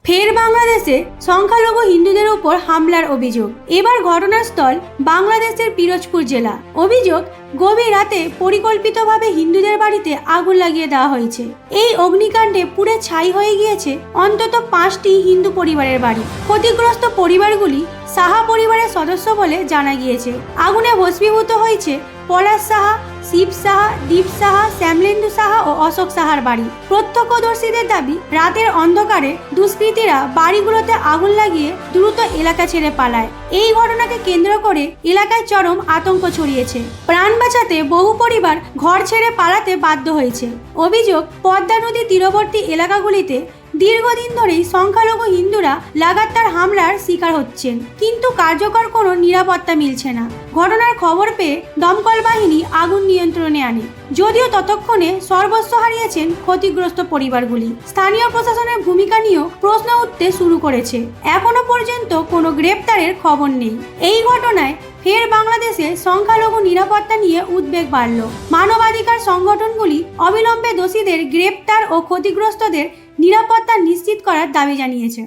ফের বাংলাদেশে সংখ্যালঘু হিন্দুদের উপর হামলার অভিযোগ। এবার ঘটনাস্থল বাংলাদেশের পিরোজপুর জেলা। অভিযোগ, গভীর রাতে পরিকল্পিতভাবে হিন্দুদের বাড়িতে আগুন লাগিয়ে দেওয়া হয়েছে। এই অগ্নিকাণ্ডে পুড়ে ছাই হয়ে গিয়েছে অন্তত 5টি হিন্দু পরিবারের বাড়ি। ক্ষতিগ্রস্ত পরিবারগুলি সাহা পরিবারের সদস্য বলে জানা গিয়েছে। আগুনে ভস্মীভূত হয়েছে পলাশ সাহা, শিব সাহা, দীপ সাহা, শ্যামলেন্দু সাহা ও অশোক সাহার বাড়ি। প্রত্যক্ষদর্শীদের দাবি, রাতের অন্ধকারে দুষ্কৃতীরা বাড়িগুলোতে আগুন লাগিয়ে দ্রুত এলাকা ছেড়ে পালায়। এই ঘটনাকে কেন্দ্র করে এলাকায় চরম আতঙ্ক ছড়িয়েছে। প্রাণ বাঁচাতে বহু পরিবার ঘর ছেড়ে পালাতে বাধ্য হয়েছে। অভিযোগ, পদ্মা নদী তীরবর্তী এলাকাগুলিতে দীর্ঘদিন ধরেই সংখ্যালঘু হিন্দুরা লাগাতার হামলার শিকার হচ্ছেন, কিন্তু কার্যকর কোনো নিরাপত্তা মিলছে না। ঘটনার খবর পেয়ে দমকল বাহিনী আগুন নিয়ন্ত্রণে আনে, যদিও ততক্ষণে সর্বস্ব হারিয়েছেন ক্ষতিগ্রস্ত পরিবারগুলি। স্থানীয় প্রশাসনের ভূমিকা নিয়েও প্রশ্ন উঠতে শুরু করেছে। এখনো পর্যন্ত কোনো গ্রেপ্তারের খবর নেই। এই ঘটনায় ফের বাংলাদেশে সংখ্যালঘু নিরাপত্তা নিয়ে উদ্বেগ বাড়ল। মানবাধিকার সংগঠনগুলি অবিলম্বে দোষীদের গ্রেপ্তার ও ক্ষতিগ্রস্তদের নিরাপত্তা নিশ্চিত করার দাবি জানিয়েছে।